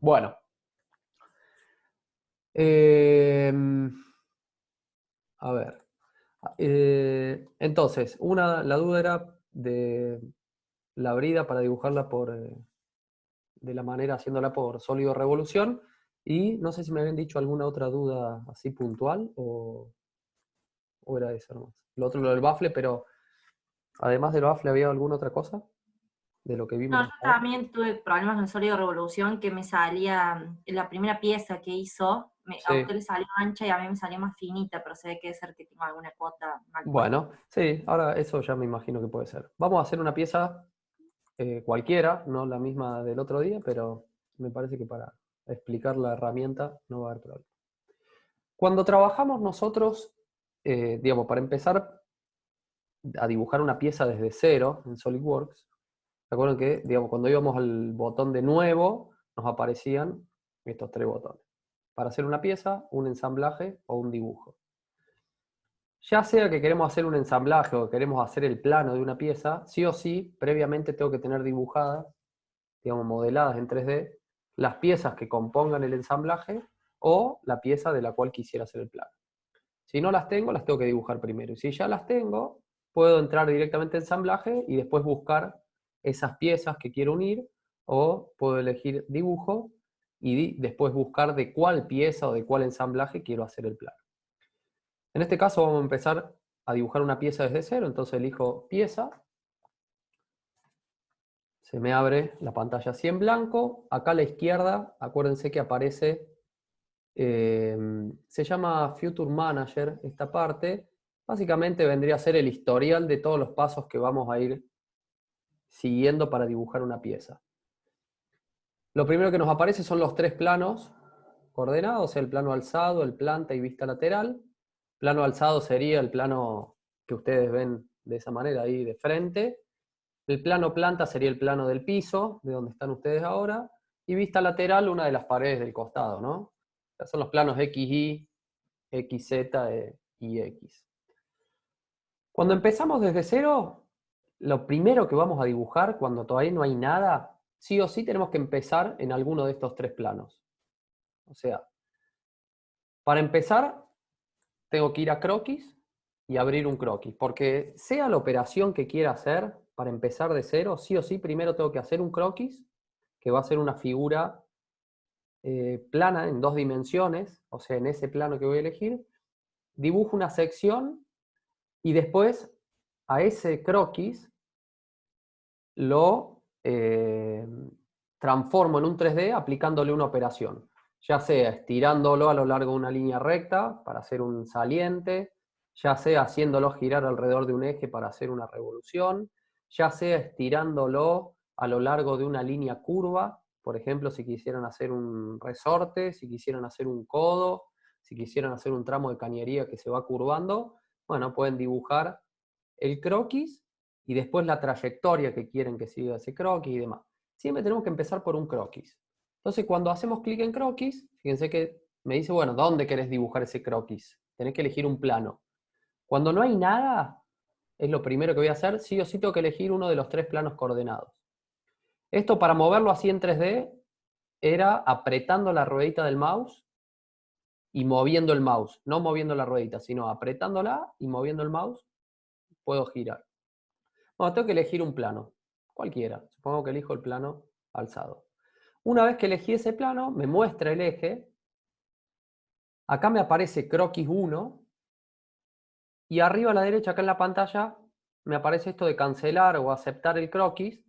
Bueno. A ver. Entonces, la duda era de la brida para dibujarla de la manera haciéndola por sólido revolución. Y no sé si me habían dicho alguna otra duda así puntual o era eso nomás. Lo otro, lo del bafle, pero además del bafle, ¿había alguna otra cosa de lo que No, vimos yo hasta ahora? también tuve problemas con Sólido Revolución que me salía, la primera pieza que hizo, a usted Sí. le salió ancha y a mí me salió más finita, pero se ve que debe ser que tengo alguna cuota mal puesta. Bueno, sí, ahora eso ya me imagino que puede ser. Vamos a hacer una pieza cualquiera, no la misma del otro día, pero me parece que para explicar la herramienta no va a haber problema. Cuando trabajamos nosotros, digamos, para empezar a dibujar una pieza desde cero en SolidWorks, recuerden que, digamos, cuando íbamos al botón de nuevo, nos aparecían estos tres botones. Para hacer una pieza, un ensamblaje o un dibujo. Ya sea que queremos hacer un ensamblaje o queremos hacer el plano de una pieza, sí o sí, previamente tengo que tener dibujadas, digamos, modeladas en 3D, las piezas que compongan el ensamblaje o la pieza de la cual quisiera hacer el plano. Si no las tengo que dibujar primero. Y si ya las tengo, puedo entrar directamente a ensamblaje y después buscar esas piezas que quiero unir, o puedo elegir dibujo y después buscar de cuál pieza o de cuál ensamblaje quiero hacer el plano. En este caso vamos a empezar a dibujar una pieza desde cero, entonces elijo pieza, se me abre la pantalla así en blanco, acá a la izquierda, acuérdense que aparece, se llama Future Manager esta parte, básicamente vendría a ser el historial de todos los pasos que vamos a ir siguiendo para dibujar una pieza. Lo primero que nos aparece son los tres planos coordenados, el plano alzado, el planta y vista lateral. Plano alzado sería el plano que ustedes ven de esa manera ahí de frente. El plano planta sería el plano del piso, de donde están ustedes ahora. Y vista lateral, una de las paredes del costado, ¿no? Estos son los planos XY, XZ y X. Cuando empezamos desde cero, lo primero que vamos a dibujar, cuando todavía no hay nada, sí o sí tenemos que empezar en alguno de estos tres planos. O sea, para empezar, tengo que ir a croquis y abrir un croquis, porque sea la operación que quiera hacer, para empezar de cero, sí o sí primero tengo que hacer un croquis, que va a ser una figura plana en 2 dimensiones, o sea, en ese plano que voy a elegir, dibujo una sección y después a ese croquis lo transformo en un 3D aplicándole una operación, ya sea estirándolo a lo largo de una línea recta para hacer un saliente, ya sea haciéndolo girar alrededor de un eje para hacer una revolución, ya sea estirándolo a lo largo de una línea curva, por ejemplo, si quisieran hacer un resorte, si quisieran hacer un codo, si quisieran hacer un tramo de cañería que se va curvando, bueno, pueden dibujar el croquis y después la trayectoria que quieren que siga ese croquis y demás. Siempre tenemos que empezar por un croquis. Entonces, cuando hacemos clic en croquis, fíjense que me dice, bueno, ¿dónde querés dibujar ese croquis? Tenés que elegir un plano. Cuando no hay nada, es lo primero que voy a hacer, sí o sí tengo que elegir uno de los tres planos coordenados. Esto para moverlo así en 3D era apretando la ruedita del mouse y moviendo el mouse, no moviendo la ruedita, sino apretándola y moviendo el mouse, puedo girar. Bueno, tengo que elegir un plano, cualquiera. Supongo que elijo el plano alzado. Una vez que elegí ese plano, me muestra el eje. Acá me aparece croquis 1 y arriba a la derecha, acá en la pantalla, me aparece esto de cancelar o aceptar el croquis,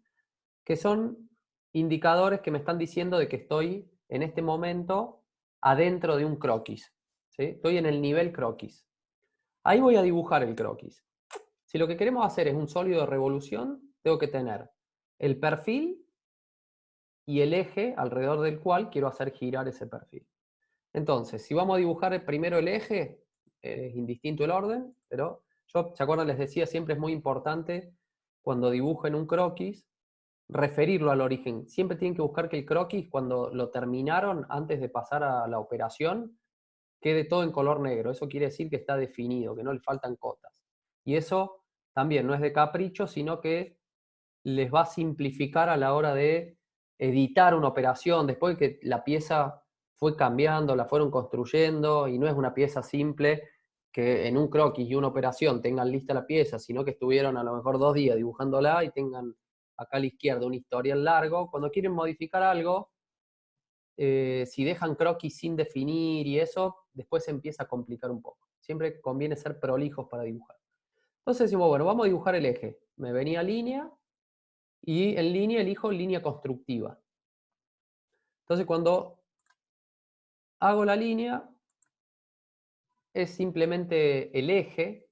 que son indicadores que me están diciendo de que estoy en este momento adentro de un croquis. ¿Sí? Estoy en el nivel croquis. Ahí voy a dibujar el croquis. Si lo que queremos hacer es un sólido de revolución, tengo que tener el perfil y el eje alrededor del cual quiero hacer girar ese perfil. Entonces, si vamos a dibujar primero el eje, es indistinto el orden, pero yo, ¿se acuerdan? Les decía, siempre es muy importante cuando dibujen un croquis, referirlo al origen. Siempre tienen que buscar que el croquis, cuando lo terminaron, antes de pasar a la operación, quede todo en color negro. Eso quiere decir que está definido, que no le faltan cotas. Y eso también no es de capricho, sino que les va a simplificar a la hora de editar una operación, después de que la pieza fue cambiando, la fueron construyendo, y no es una pieza simple que en un croquis y una operación tengan lista la pieza, sino que estuvieron a lo mejor 2 días dibujándola y tengan acá a la izquierda un historial largo. Cuando quieren modificar algo, si dejan croquis sin definir y eso, después se empieza a complicar un poco. Siempre conviene ser prolijos para dibujar. Entonces decimos, bueno, vamos a dibujar el eje. Me venía línea, y en línea elijo línea constructiva. Entonces cuando hago la línea, es simplemente el eje,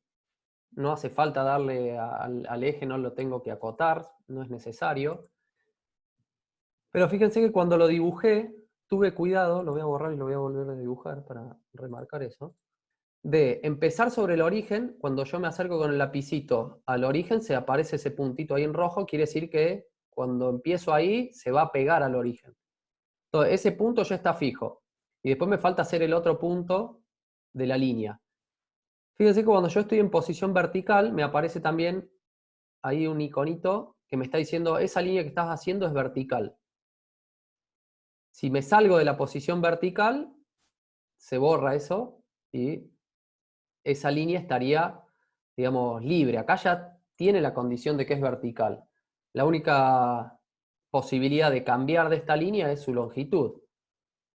no hace falta darle al eje, no lo tengo que acotar, no es necesario. Pero fíjense que cuando lo dibujé, tuve cuidado, lo voy a borrar y lo voy a volver a dibujar para remarcar eso, de empezar sobre el origen. Cuando yo me acerco con el lapicito al origen, se aparece ese puntito ahí en rojo, quiere decir que cuando empiezo ahí, se va a pegar al origen. Entonces, ese punto ya está fijo. Y después me falta hacer el otro punto de la línea. Fíjense que cuando yo estoy en posición vertical, me aparece también ahí un iconito que me está diciendo, esa línea que estás haciendo es vertical. Si me salgo de la posición vertical, se borra eso y esa línea estaría, digamos, libre. Acá ya tiene la condición de que es vertical. La única posibilidad de cambiar de esta línea es su longitud.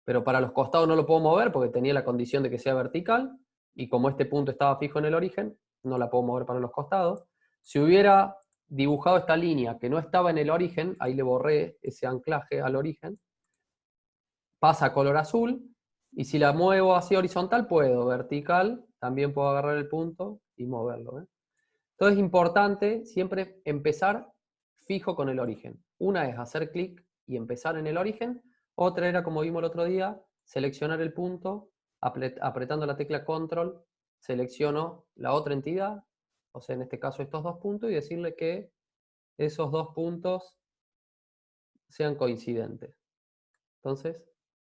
Pero para los costados no lo puedo mover porque tenía la condición de que sea vertical, y como este punto estaba fijo en el origen, no la puedo mover para los costados. Si hubiera dibujado esta línea que no estaba en el origen, ahí le borré ese anclaje al origen, pasa a color azul, y si la muevo así horizontal puedo, vertical, también puedo agarrar el punto y moverlo. Entonces es importante siempre empezar fijo con el origen. Una es hacer clic y empezar en el origen, otra era, como vimos el otro día, seleccionar el punto, apretando la tecla control, selecciono la otra entidad, o sea, en este caso estos 2 puntos, y decirle que esos 2 puntos sean coincidentes. Entonces,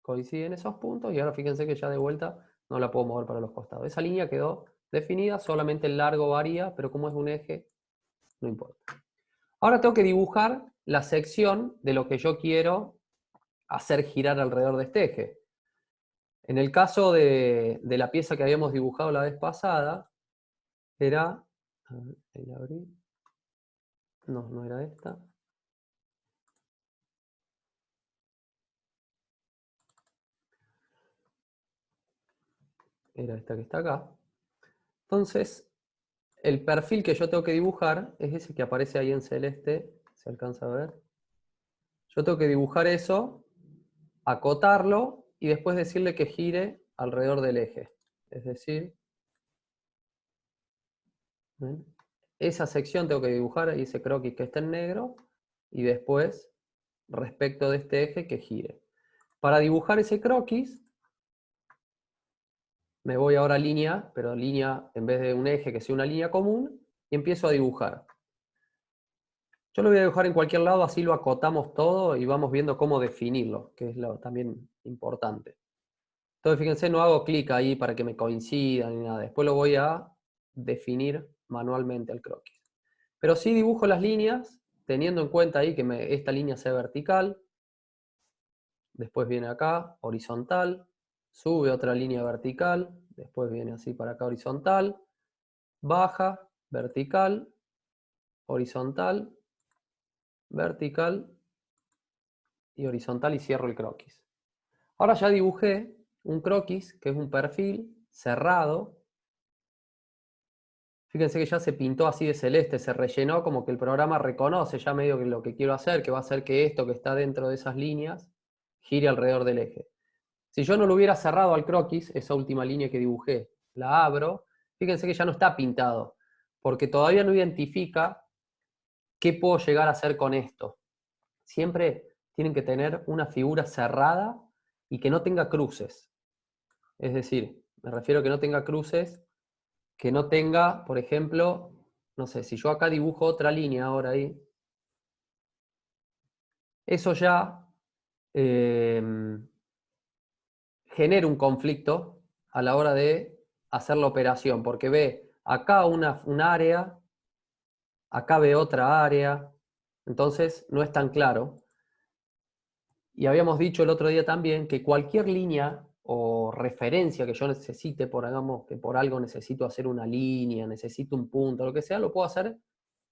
coinciden esos puntos, y ahora fíjense que ya de vuelta no la puedo mover para los costados. Esa línea quedó definida, solamente el largo varía, pero como es un eje, no importa. Ahora tengo que dibujar la sección de lo que yo quiero hacer girar alrededor de este eje. En el caso de la pieza que habíamos dibujado la vez pasada, era... A ver, ahí la abrí. No, no era esta. Era esta que está acá. Entonces, el perfil que yo tengo que dibujar es ese que aparece ahí en celeste, se alcanza a ver. Yo tengo que dibujar eso, acotarlo y después decirle que gire alrededor del eje. Es decir, ¿ven? Esa sección tengo que dibujar ese croquis que está en negro, y después respecto de este eje que gire. Para dibujar ese croquis, me voy ahora a línea, pero línea en vez de un eje que sea una línea común, y empiezo a dibujar. Yo lo voy a dibujar en cualquier lado, así lo acotamos todo y vamos viendo cómo definirlo, que es lo también importante. Entonces fíjense, no hago clic ahí para que me coincida ni nada. Después lo voy a definir manualmente al croquis. Pero sí dibujo las líneas, teniendo en cuenta ahí que esta línea sea vertical. Después viene acá, horizontal. Sube otra línea vertical. Después viene así para acá, horizontal. Baja, vertical, horizontal, vertical y horizontal, y cierro el croquis. Ahora ya dibujé un croquis, que es un perfil cerrado. Fíjense que ya se pintó así de celeste, se rellenó, como que el programa reconoce ya medio que lo que quiero hacer, que va a hacer que esto que está dentro de esas líneas gire alrededor del eje. Si yo no lo hubiera cerrado al croquis, esa última línea que dibujé, la abro, fíjense que ya no está pintado, porque todavía no identifica qué puedo llegar a hacer con esto. Siempre tienen que tener una figura cerrada y que no tenga cruces. Es decir, me refiero a que no tenga cruces, que no tenga, por ejemplo, no sé, si yo acá dibujo otra línea ahora ahí, eso ya genera un conflicto a la hora de hacer la operación, porque ve acá un área, acá ve otra área, entonces no es tan claro. Y habíamos dicho el otro día también que cualquier línea o referencia que yo necesite, digamos, que por algo necesito hacer una línea, necesito un punto, lo que sea, lo puedo hacer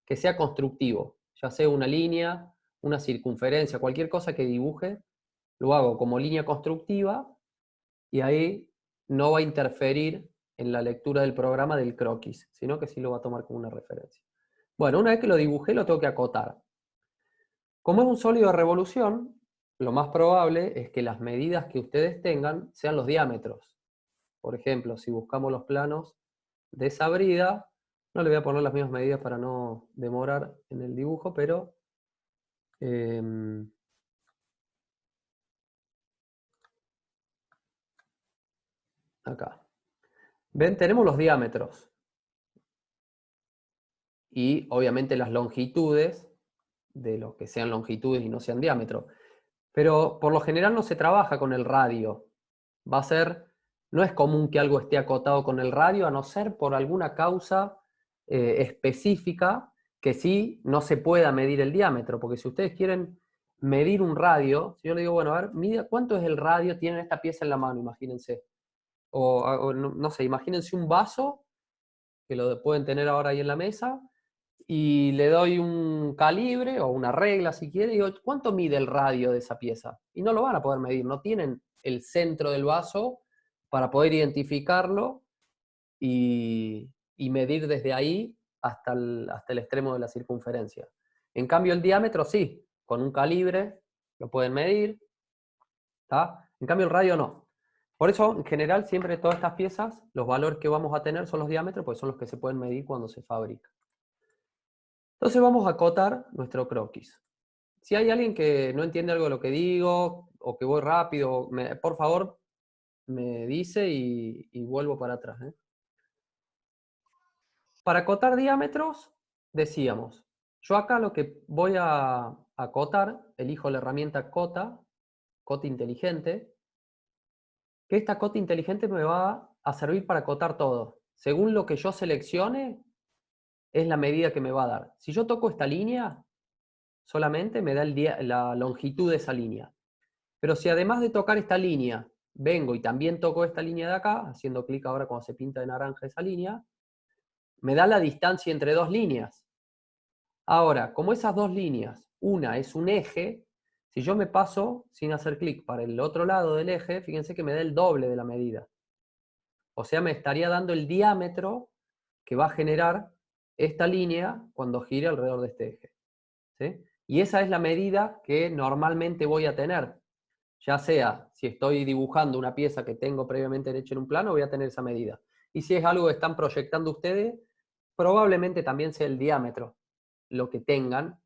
que sea constructivo, ya sea una línea, una circunferencia, cualquier cosa que dibuje, lo hago como línea constructiva y ahí no va a interferir en la lectura del programa del croquis, sino que sí lo va a tomar como una referencia. Bueno, una vez que lo dibujé, lo tengo que acotar. Como es un sólido de revolución, lo más probable es que las medidas que ustedes tengan sean los diámetros. Por ejemplo, si buscamos los planos de esa brida, no le voy a poner las mismas medidas para no demorar en el dibujo, pero acá. ¿Ven? Tenemos los diámetros y obviamente las longitudes, de lo que sean longitudes y no sean diámetros. Pero por lo general no se trabaja con el radio. Va a ser, no es común que algo esté acotado con el radio, a no ser por alguna causa específica que sí no se pueda medir el diámetro, porque si ustedes quieren medir un radio, si yo le digo, bueno, a ver, mida, ¿cuánto es el radio? Tienen esta pieza en la mano, imagínense. O no, no sé, imagínense un vaso, que lo pueden tener ahora ahí en la mesa, y le doy un calibre o una regla si quiere, y digo, ¿cuánto mide el radio de esa pieza? Y no lo van a poder medir, no tienen el centro del vaso para poder identificarlo y medir desde ahí hasta el extremo de la circunferencia. En cambio, el diámetro sí, con un calibre lo pueden medir, ¿tá? En cambio, el radio no. Por eso, en general, siempre todas estas piezas, los valores que vamos a tener son los diámetros, pues son los que se pueden medir cuando se fabrica. Entonces vamos a acotar nuestro croquis. Si hay alguien que no entiende algo de lo que digo, o que voy rápido, por favor, me dice y vuelvo para atrás, ¿eh? Para acotar diámetros, decíamos, yo acá lo que voy a acotar, elijo la herramienta cota, cota inteligente, que esta cota inteligente me va a servir para acotar todo. Según lo que yo seleccione, es la medida que me va a dar. Si yo toco esta línea, solamente me da la longitud de esa línea. Pero si además de tocar esta línea, vengo y también toco esta línea de acá, haciendo clic ahora cuando se pinta de naranja esa línea, me da la distancia entre dos líneas. Ahora, como esas dos líneas, una es un eje, si yo me paso sin hacer clic para el otro lado del eje, fíjense que me da el doble de la medida. O sea, me estaría dando el diámetro que va a generar esta línea cuando gire alrededor de este eje, ¿sí? Y esa es la medida que normalmente voy a tener. Ya sea, si estoy dibujando una pieza que tengo previamente hecha en un plano, voy a tener esa medida. Y si es algo que están proyectando ustedes, probablemente también sea el diámetro lo que tengan,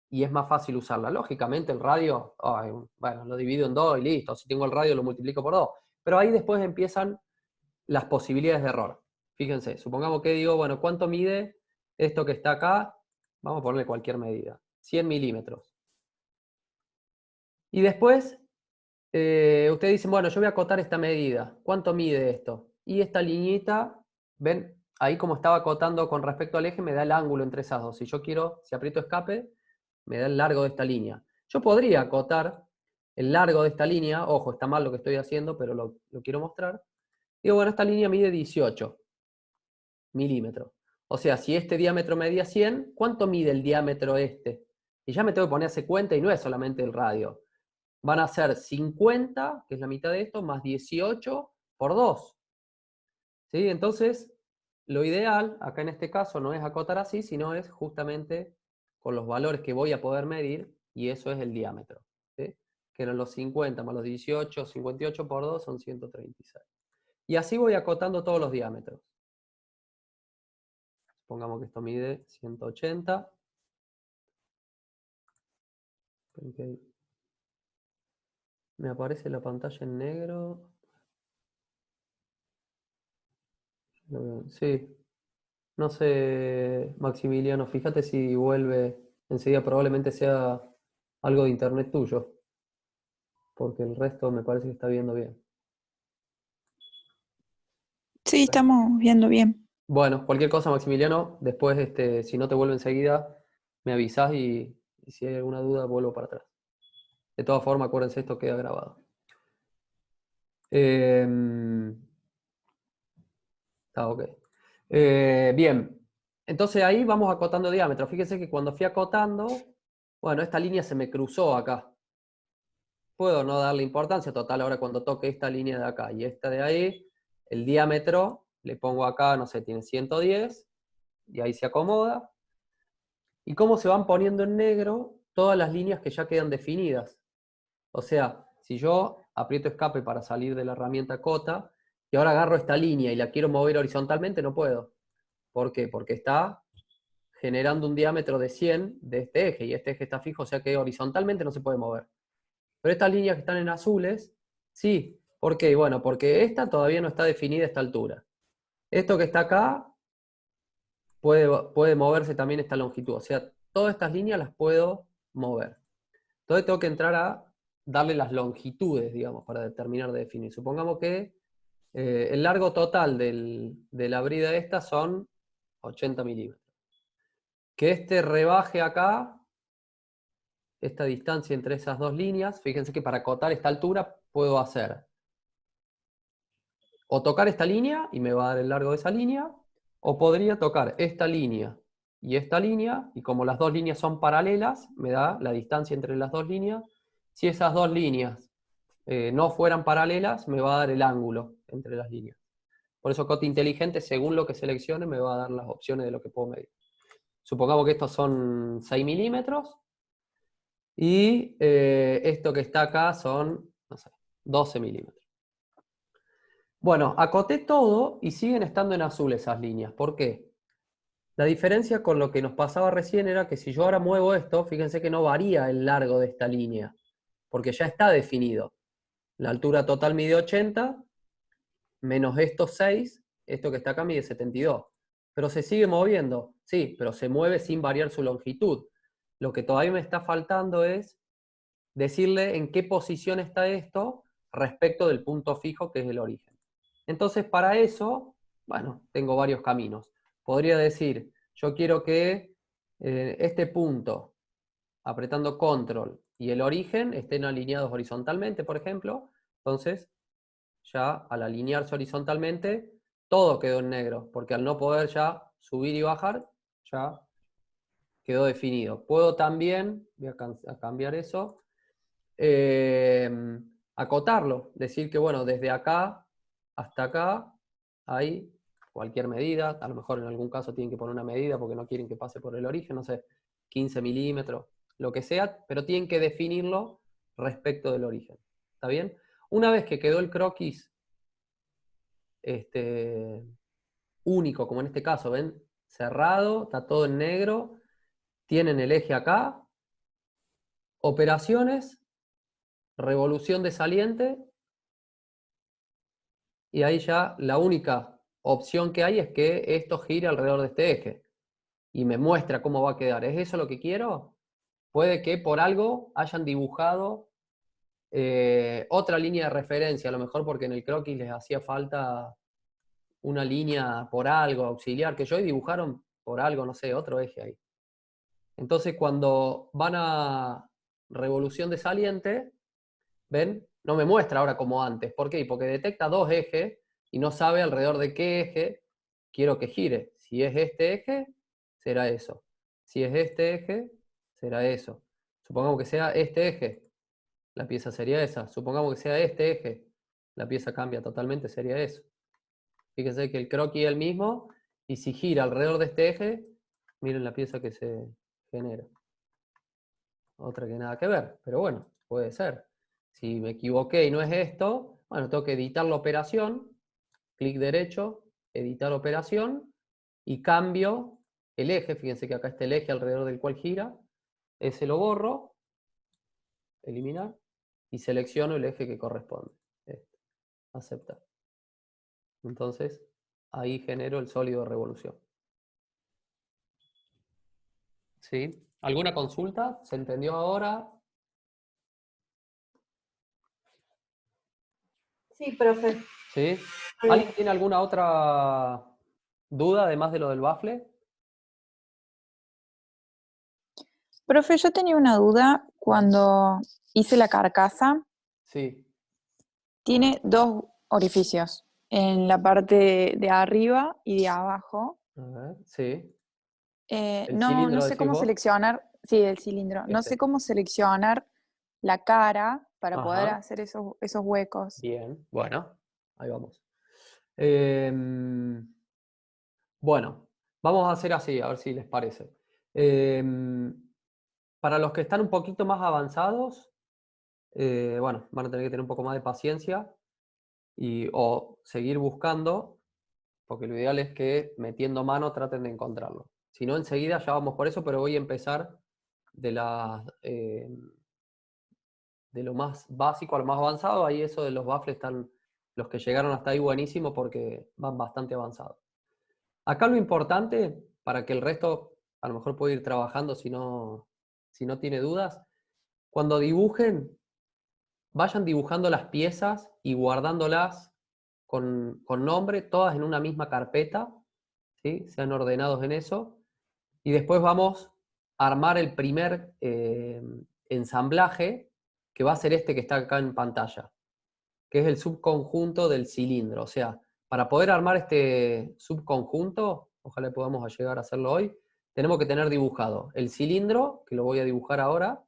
y es más fácil usarla. Lógicamente el radio, bueno, lo divido en dos y listo. Si tengo el radio lo multiplico por dos. Pero ahí después empiezan las posibilidades de error. Fíjense, supongamos que digo, bueno, ¿cuánto mide esto que está acá? Vamos a ponerle cualquier medida. 100 milímetros. Y después, ustedes dicen, bueno, yo voy a acotar esta medida. ¿Cuánto mide esto? Y esta liñita, ven, ahí como estaba acotando con respecto al eje, me da el ángulo entre esas dos. Si yo quiero, si aprieto escape, me da el largo de esta línea. Yo podría acotar el largo de esta línea, ojo, está mal lo que estoy haciendo, pero lo quiero mostrar. Digo, bueno, esta línea mide 18 milímetros. O sea, si este diámetro medía 100, ¿cuánto mide el diámetro este? Y ya me tengo que poner a hacer cuenta y no es solamente el radio. Van a ser 50, que es la mitad de esto, más 18 por 2. ¿Sí? Entonces, lo ideal, acá en este caso, no es acotar así, sino es justamente con los valores que voy a poder medir, y eso es el diámetro. ¿Sí? Que eran los 50 más los 18, 58 por 2 son 136. Y así voy acotando todos los diámetros. Supongamos que esto mide 180. Okay. Me aparece la pantalla en negro. Sí. No sé, Maximiliano, fíjate si vuelve enseguida, probablemente sea algo de internet tuyo, porque el resto me parece que está viendo bien. Sí, estamos viendo bien. Bueno, cualquier cosa, Maximiliano, después, si no te vuelve enseguida, me avisás y si hay alguna duda, vuelvo para atrás. De todas formas, acuérdense, esto queda grabado. Está ok. Bien, entonces ahí vamos acotando diámetro. Fíjense que cuando fui acotando, bueno, esta línea se me cruzó acá. Puedo no darle importancia, total, ahora cuando toque esta línea de acá y esta de ahí, el diámetro, le pongo acá, no sé, tiene 110, y ahí se acomoda. Y cómo se van poniendo en negro todas las líneas que ya quedan definidas. O sea, si yo aprieto escape para salir de la herramienta cota, y ahora agarro esta línea y la quiero mover horizontalmente, no puedo. ¿Por qué? Porque está generando un diámetro de 100 de este eje, y este eje está fijo, o sea que horizontalmente no se puede mover. Pero estas líneas que están en azules, sí. ¿Por qué? Bueno, porque esta todavía no está definida a esta altura. Esto que está acá puede moverse también esta longitud. O sea, todas estas líneas las puedo mover. Entonces tengo que entrar a darle las longitudes, digamos, para determinar de definir. Supongamos que el largo total de la brida esta son 80 milímetros. Que este rebaje acá, esta distancia entre esas dos líneas, fíjense que para acotar esta altura puedo hacer o tocar esta línea y me va a dar el largo de esa línea, o podría tocar esta línea, y como las dos líneas son paralelas, me da la distancia entre las dos líneas. Si esas dos líneas no fueran paralelas, me va a dar el ángulo entre las líneas. Por eso Cota inteligente, según lo que seleccione, me va a dar las opciones de lo que puedo medir. Supongamos que estos son 6 milímetros, y esto que está acá son, no sé, 12 milímetros. Bueno, acoté todo y siguen estando en azul esas líneas. ¿Por qué? La diferencia con lo que nos pasaba recién era que si yo ahora muevo esto, fíjense que no varía el largo de esta línea, porque ya está definido. La altura total mide 80, menos estos 6, esto que está acá mide 72. Pero se sigue moviendo, sí, pero se mueve sin variar su longitud. Lo que todavía me está faltando es decirle en qué posición está esto respecto del punto fijo que es el origen. Entonces, para eso, bueno, tengo varios caminos. Podría decir, yo quiero que este punto, apretando control, y el origen estén alineados horizontalmente, por ejemplo. Entonces, ya al alinearse horizontalmente, todo quedó en negro, porque al no poder ya subir y bajar, ya quedó definido. Puedo también, voy a cambiar eso, acotarlo, decir que, bueno, desde acá hasta acá hay cualquier medida, a lo mejor en algún caso tienen que poner una medida porque no quieren que pase por el origen, no sé, 15 milímetros, lo que sea, pero tienen que definirlo respecto del origen. ¿Está bien? Una vez que quedó el croquis único, como en este caso, ¿ven? Cerrado, está todo en negro, tienen el eje acá, operaciones, revolución de saliente, y ahí ya la única opción que hay es que esto gire alrededor de este eje y me muestra cómo va a quedar. ¿Es eso lo que quiero? Puede que por algo hayan dibujado otra línea de referencia, a lo mejor porque en el croquis les hacía falta una línea por algo auxiliar, que yo, y dibujaron por algo, no sé, otro eje ahí. Entonces cuando van a revolución de saliente, ¿ven? No me muestra ahora como antes. ¿Por qué? Porque detecta dos ejes y no sabe alrededor de qué eje quiero que gire. Si es este eje, será eso. Si es este eje, será eso. Supongamos que sea este eje, la pieza sería esa. Supongamos que sea este eje, la pieza cambia totalmente, sería eso. Fíjense que el croquis es el mismo, y si gira alrededor de este eje, miren la pieza que se genera. Otra que nada que ver, pero bueno, puede ser. Si me equivoqué y no es esto, bueno, tengo que editar la operación, clic derecho, editar operación, y cambio el eje. Fíjense que acá está el eje alrededor del cual gira, ese lo borro, eliminar, y selecciono el eje que corresponde. Este, aceptar. Entonces, ahí genero el sólido de revolución. ¿Sí? ¿Alguna consulta? ¿Se entendió ahora? Sí, profe. ¿Sí? ¿Alguien tiene alguna otra duda además de lo del bafle? Profe, yo tenía una duda cuando hice la carcasa, Sí. tiene 2 orificios, en la parte de arriba y de abajo. A ver, sí. ¿El No cilindro sé decís cómo vos? seleccionar, sí, el cilindro, no sé Este. cómo seleccionar la cara para poder Ajá. hacer esos huecos. Bien. Bueno, ahí vamos. Em, bueno, vamos a hacer así, a ver si les parece. Em, para los que están un poquito más avanzados, bueno, van a tener que tener un poco más de paciencia o seguir buscando, porque lo ideal es que metiendo mano traten de encontrarlo. Si no, enseguida ya vamos por eso, pero voy a empezar de, de lo más básico a lo más avanzado. Ahí eso de los baffles están, los que llegaron hasta ahí buenísimo porque van bastante avanzados. Acá lo importante, para que el resto a lo mejor puede ir trabajando si no tiene dudas, cuando dibujen, vayan dibujando las piezas y guardándolas con nombre, todas en una misma carpeta, ¿sí? Sean ordenados en eso. Y después vamos a armar el primer ensamblaje, que va a ser este que está acá en pantalla, que es el subconjunto del cilindro. O sea, para poder armar este subconjunto, ojalá podamos llegar a hacerlo hoy, tenemos que tener dibujado el cilindro, que lo voy a dibujar ahora,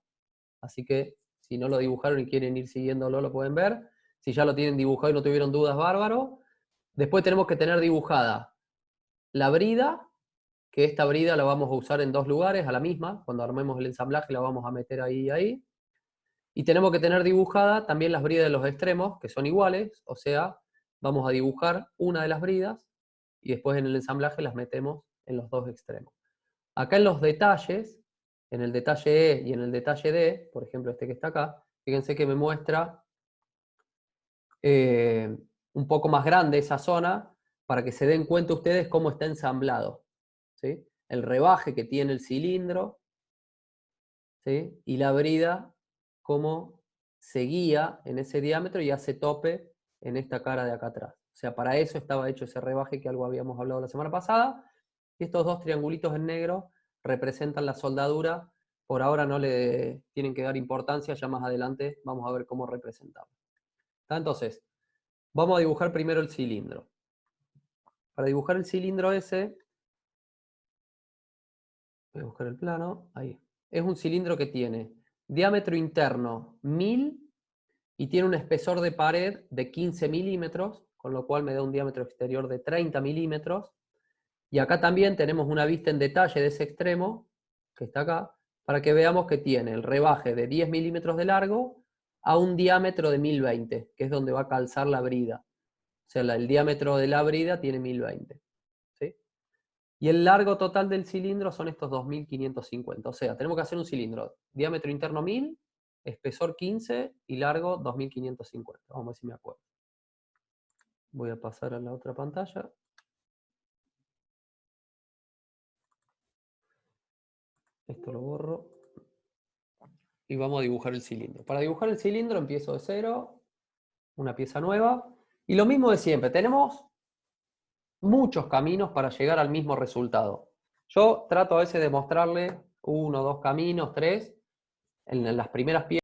así que si no lo dibujaron y quieren ir siguiéndolo, lo pueden ver. Si ya lo tienen dibujado y no tuvieron dudas, bárbaro. Después tenemos que tener dibujada la brida, que esta brida la vamos a usar en 2 lugares, a la misma. Cuando armemos el ensamblaje la vamos a meter ahí y ahí. Y tenemos que tener dibujada también las bridas de los extremos, que son iguales, o sea, vamos a dibujar una de las bridas y después en el ensamblaje las metemos en los 2 extremos. Acá en los detalles, en el detalle E y en el detalle D, por ejemplo este que está acá, fíjense que me muestra un poco más grande esa zona para que se den cuenta ustedes cómo está ensamblado, ¿sí? El rebaje que tiene el cilindro, ¿sí? Y la brida, cómo se guía en ese diámetro y hace tope en esta cara de acá atrás. O sea, para eso estaba hecho ese rebaje que algo habíamos hablado la semana pasada. Y estos 2 triangulitos en negro representan la soldadura. Por ahora no le tienen que dar importancia, ya más adelante vamos a ver cómo representarlo. Entonces, vamos a dibujar primero el cilindro. Para dibujar el cilindro ese, voy a buscar el plano, ahí. Es un cilindro que tiene diámetro interno 1000 y tiene un espesor de pared de 15 milímetros, con lo cual me da un diámetro exterior de 30 milímetros. Y acá también tenemos una vista en detalle de ese extremo, que está acá, para que veamos que tiene el rebaje de 10 milímetros de largo a un diámetro de 1020, que es donde va a calzar la brida. O sea, el diámetro de la brida tiene 1020. ¿Sí? Y el largo total del cilindro son estos 2550. O sea, tenemos que hacer un cilindro, diámetro interno 1000, espesor 15 y largo 2550. Vamos a ver si me acuerdo. Voy a pasar a la otra pantalla. Esto lo borro. Y vamos a dibujar el cilindro. Para dibujar el cilindro empiezo de cero, una pieza nueva. Y lo mismo de siempre, tenemos muchos caminos para llegar al mismo resultado. Yo trato a veces de mostrarle 1, 2 caminos, 3, en las primeras piezas.